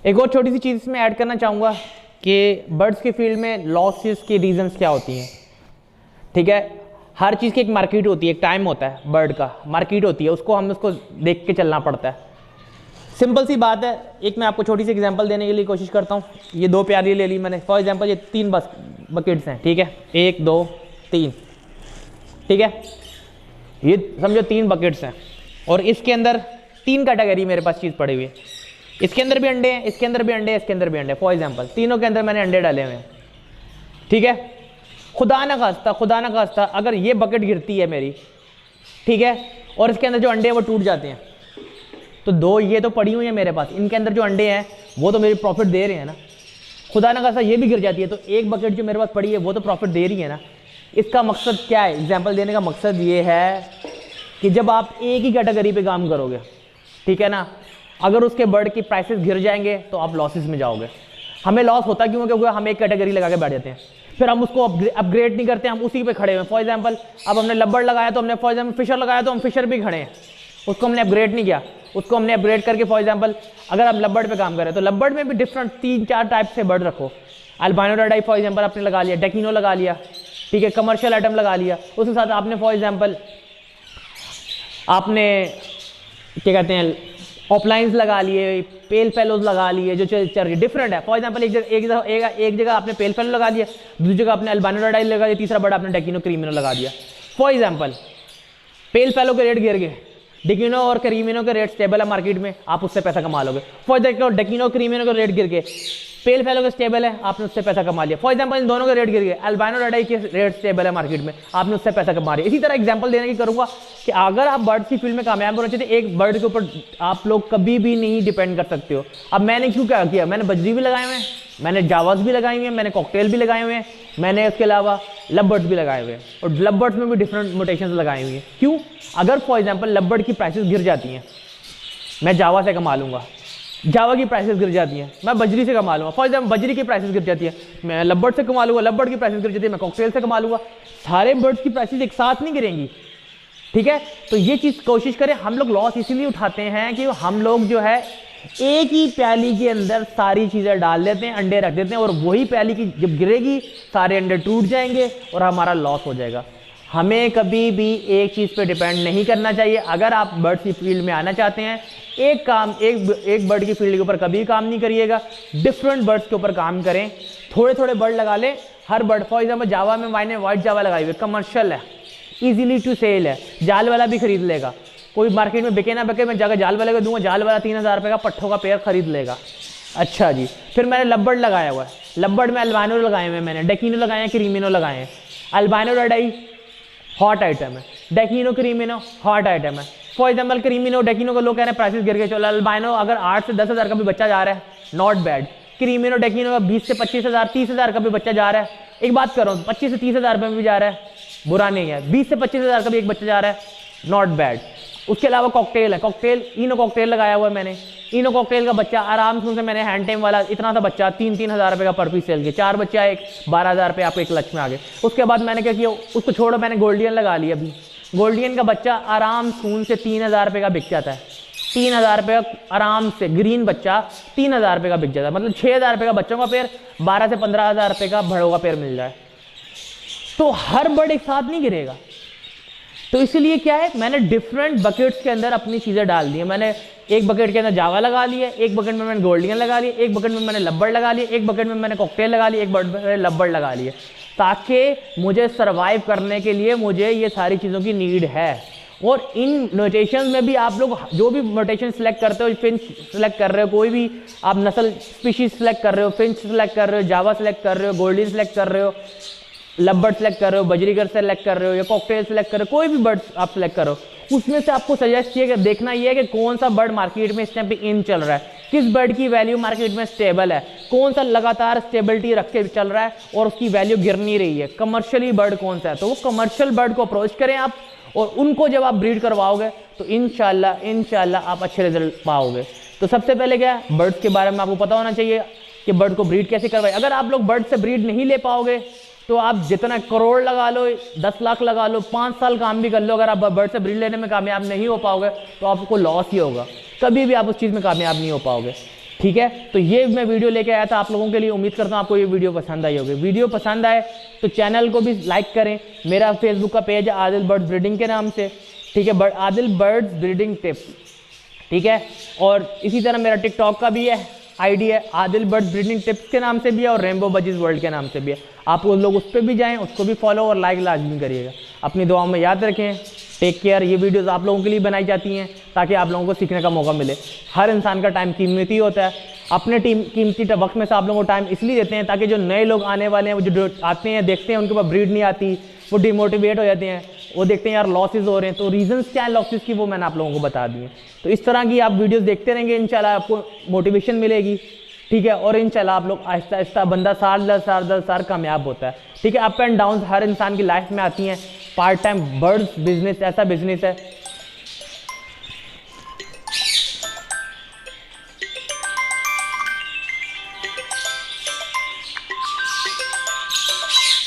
एक और छोटी सी चीज़ इसमें ऐड करना चाहूँगा कि बर्ड्स के फील्ड में लॉसेस की रीजंस क्या होती हैं। ठीक है, हर चीज़ की एक मार्केट होती है, एक टाइम होता है, बर्ड का मार्केट होती है, उसको हम उसको देख के चलना पड़ता है। सिंपल सी बात है, एक मैं आपको छोटी सी एग्जांपल देने के लिए कोशिश करता हूँ। ये 2 प्याली ले ली मैंने, फॉर एग्जांपल ये 3 बकेट्स हैं। ठीक है, 1 2 3। ठीक है, ये समझो 3 बकेट्स हैं और इसके अंदर 3 कैटेगरी मेरे पास चीज़ पड़ी हुई है। इसके अंदर भी अंडे हैं, इसके अंदर भी अंडे हैं, इसके अंदर भी अंडे। फॉर एग्जाम्पल तीनों के अंदर मैंने अंडे डाले हुए हैं। ठीक है, खुदा ना खास्ता अगर ये बकेट गिरती है मेरी, ठीक है, और इसके अंदर जो अंडे हैं वो टूट जाते हैं, तो 2 ये तो पड़ी हुई है मेरे पास, इनके अंदर जो अंडे हैं वो तो मेरी प्रॉफिट दे रहे हैं ना। खुदा ना खास्ता ये भी गिर जाती है तो एक बकेट जो मेरे पास पड़ी है वो तो प्रॉफिट दे रही है ना। इसका मकसद क्या है, एग्जाम्पल देने का मकसद ये है कि जब आप एक ही कैटेगरी पे काम करोगे, ठीक है ना, अगर उसके बर्ड की प्राइसेस गिर जाएंगे तो आप लॉसेस में जाओगे। हमें लॉस होता क्यों है? क्योंकि हम एक कैटेगरी लगा के बैठ जाते हैं, फिर हम उसको अपग्रेड नहीं करते, हम उसी पे खड़े हुए हैं। फॉर एग्जांपल अब हमने लब्बड़ लगाया तो हमने, फॉर एग्जांपल फिशर लगाया तो हम फिशर भी खड़े हैं, उसको हमने अपग्रेड नहीं किया। उसको हमने अपग्रेड करके, फॉर एग्जांपल अगर आप लब्बड़ पे काम करें तो लब्बड़ में भी डिफरेंट 3-4 टाइप से बर्ड रखो। अल्बाइनो रेड-आई फॉर एग्जांपल आपने लगा लिया, डेकिनो लगा लिया, ठीक है, कमर्शियल आइटम लगा लिया। उसके साथ आपने फॉर एग्जांपल आपने क्या कहते हैं ऑफलाइंस लगा लिए, पेल फेलोज लगा लिए, जो चल डिफरेंट है। फॉर एग्जांपल एक जगह आपने पेल फेलो लगा दिया, दूसरी जगह आपने अल्बाइनो रेड-आई लगा दिया, तीसरा बर्ड आपने डेकिनो क्रीमिनो लगा दिया। फॉर एग्जांपल पेल फेलो के रेट गिर गए, डेकिनो और क्रीमिनो के रेट स्टेबल है मार्केट में, आप उससे पैसा कमा लोगे। फॉर एग्जाम्पल डेकिनो क्रीमिनो के रेट गिर गए, पेल फेलो के स्टेबल है, आपने उससे पैसा कमा लिया। फॉर एग्जांपल इन दोनों के रेट गिर गए, अल्बाइनो रेड-आई के रेट स्टेबल है मार्केट में, आपने उससे पैसा कमा लिया। इसी तरह एग्जांपल देने की करूंगा कि अगर आप बर्ड्स की फील्ड में कामयाब होना चाहते हैं, एक बर्ड के ऊपर आप लोग कभी भी नहीं डिपेंड कर सकते हो। अब मैंने क्यों क्या किया, मैंने बजरी भी लगाए हुए हैं, मैंने जावास भी लगाई हुई हैं, मैंने कॉकटेल भी लगाए हुए हैं, मैंने उसके अलावा लवबर्ड्स भी लगाए हुए हैं, और लवबर्ड्स में भी डिफरेंट मोटेशंस लगाई हुई हैं। क्यों? अगर फॉर एग्जांपल लवबर्ड की प्राइसेस गिर जाती हैं, मैं जावा से कमा लूंगा, जावा की प्राइसेस गिर जाती हैं, मैं बजरी से कमा लूंगा। फॉर एग्जांपल बजरी की प्राइसेस गिर जाती है, मैं लवबर्ड से कमा लूंगा, लवबर्ड की प्राइसेस गिर जाती है, मैं कॉकटेल से कमा लूंगा। सारे बर्ड्स की प्राइसेस एक साथ नहीं गिरेंगी, ठीक है। तो ये चीज़ कोशिश करें, हम लोग लॉस इसीलिए उठाते हैं कि हम लोग जो है एक ही प्याली के अंदर सारी चीज़ें डाल देते हैं, अंडे रख देते हैं, और वही प्याली की जब गिरेगी सारे अंडे टूट जाएंगे और हमारा लॉस हो जाएगा। हमें कभी भी एक चीज़ पे डिपेंड नहीं करना चाहिए। अगर आप बर्ड की फील्ड में आना चाहते हैं, एक बर्ड की फील्ड के ऊपर कभी काम नहीं करिएगा, डिफरेंट बर्ड्स के ऊपर काम करें, थोड़े थोड़े बर्ड लगा लें। हर बर्ड, फॉर एग्जाम्पल जावा में मैंने व्हाइट जावा लगाई हुई, कमर्शियल है, ईजिली टू सेल है, जाल वाला भी खरीद लेगा। कोई मार्केट में बिके ना बिके, मैं जाकर जाल वाले को दूंगा, जाल वाला 3000 रुपये का पट्ठों का पेयर खरीद लेगा। अच्छा जी, फिर मैंने लब्बर्ड लगाया हुआ है, लब्बर्ड में अल्बाइनो लगाए हुए हैं, मैंने डेकिनो लगाए हैं, क्रीमिनो लगाए हैं। अल्बाइनो रेड-आई हॉट आइटम है, डेकिनो क्रीमिनो हॉट आइटम है। फॉर एग्जाम्पल क्रीमिनो डेकिनो को लोग कह रहे हैं प्राइसेस गिर गए, चलो अल्बाइनो अगर 8 से 10 हज़ार का भी बच्चा जा रहा है, नॉट बैड। क्रीमिनो डेकिनो का 20 से 25 हज़ार 30 हज़ार का भी बच्चा जा रहा है, एक बात करो 25 से 30 हज़ार रुपये में भी जा रहा है, बुरा नहीं है। 20 से 25 हज़ार का भी एक बच्चा जा रहा है, नॉट बैड। उसके अलावा कॉकटेल है, कॉकटेल इनो कॉकटेल लगाया हुआ है मैंने, इनो कॉकटेल का बच्चा आराम से मैंने हैंड टाइम वाला इतना सा बच्चा 3-3 हज़ार रुपये का पर पीस सेल किया, 4 बच्चा एक 12,000 रुपये आप एक लक्ष्य में आ गए। उसके बाद मैंने क्या किया, उसको छोड़ो, मैंने गोल्डियन लगा लिया। अभी गोल्डियन का बच्चा आराम से 3,000 रुपये का बिक जाता है, 3,000 रुपये आराम से ग्रीन बच्चा 3,000 रुपये का बिक जाता है, मतलब 6,000 रुपये का बच्चों का पेयर 12 से 15,000 रुपये का बड़ों का पेयर मिल जाए। तो हर बर्ड एक साथ नहीं गिरेगा, तो इसीलिए क्या है, मैंने डिफरेंट बकेट्स के अंदर अपनी चीज़ें डाल दी है। मैंने एक बकेट के अंदर जावा लगा लिया, एक बकेट में मैंने गोल्डियन लगा लिया, एक बकेट में मैंने लब्बर्ड लगा लिया, एक बकेट में मैंने कॉकटेल लगा लिया, एक बकेट में मैंने लब्बर्ड लगा लिया, ताकि मुझे सर्वाइव करने के लिए मुझे ये सारी चीज़ों की नीड है। और इन नोटेशन में भी आप लोग जो भी नोटेशन सेलेक्ट करते हो, फिंच सेलेक्ट कर रहे हो, कोई भी आप नस्ल स्पीशीज सेलेक्ट कर रहे हो, फिंच सेलेक्ट कर रहे हो, जावा सेलेक्ट कर रहे हो, गोल्डियन सेलेक्ट कर रहे हो, लब्बर्ड सेलेक्ट कर रहे हो, बजरीगर सेलेक्ट कर रहे हो, या कॉकटेल सेलेक्ट कर रहे हो, कोई भी बर्ड आप सेलेक्ट करो, उसमें से आपको सजेस्ट किया कि देखना ये है कि कौन सा बर्ड मार्केट में इस टाइम पे इन चल रहा है, किस बर्ड की वैल्यू मार्केट में स्टेबल है, कौन सा लगातार स्टेबिलिटी रख के चल रहा है और उसकी वैल्यू गिर नहीं रही है, कमर्शियली बर्ड कौन सा है। तो वो कमर्शियल बर्ड को अप्रोच करें आप, और उनको जब आप ब्रीड करवाओगे तो इंशाल्लाह आप अच्छे रिजल्ट पाओगे। तो सबसे पहले क्या है, बर्ड्स के बारे में आपको पता होना चाहिए कि बर्ड को ब्रीड कैसे करवाए। अगर आप लोग बर्ड से ब्रीड नहीं ले पाओगे तो आप जितना करोड़ लगा लो, 10 लाख लगा लो, 5 साल काम भी कर लो, अगर आप बर्ड से ब्रीड लेने में कामयाब नहीं हो पाओगे तो आपको लॉस ही होगा, कभी भी आप उस चीज़ में कामयाब नहीं हो पाओगे। ठीक है, तो ये मैं वीडियो लेके आया था आप लोगों के लिए। उम्मीद करता हूँ आपको ये वीडियो पसंद आई होगी। वीडियो पसंद आए तो चैनल को भी लाइक करें। मेरा फेसबुक का पेज है आदिल बर्ड्स ब्रीडिंग के नाम से, ठीक है, आदिल बर्ड्स ब्रीडिंग टिप्स, ठीक है। और इसी तरह मेरा टिकटॉक का भी है आईडी है, आदिल बर्ड्स ब्रीडिंग टिप्स के नाम से भी है और रेनबो बजीज वर्ल्ड के नाम से भी है। आप उन लोग उस पर भी जाएँ, उसको भी फॉलो और लाइक लाजमी करिएगा। अपनी दुआओं में याद रखें। Take care. ये वीडियोस आप लोगों के लिए बनाई जाती हैं ताकि आप लोगों को सीखने का मौका मिले। हर इंसान का टाइम कीमती होता है। अपने कीमती वक्त में से आप लोगों को टाइम इसलिए देते हैं ताकि जो नए लोग आने वाले हैं, वो जो आते हैं देखते हैं उनके पास ब्रीड नहीं आती, वो डिमोटिवेट हो जाते हैं, वो देखते हैं यार लॉसेस हो रहे हैं। तो रीजंस क्या है लॉसेस की, वो मैंने आप लोगों को बता दी है। तो इस तरह की आप वीडियोस देखते रहेंगे, इंशाल्लाह आपको मोटिवेशन मिलेगी, ठीक है। और इंशाल्लाह आप लोग आहिस्ता आहिस्ता बंदा साल कामयाब होता है, ठीक है। अप एंड डाउन हर इंसान की लाइफ में आती हैं। पार्ट टाइम बर्ड्स बिजनेस ऐसा बिजनेस है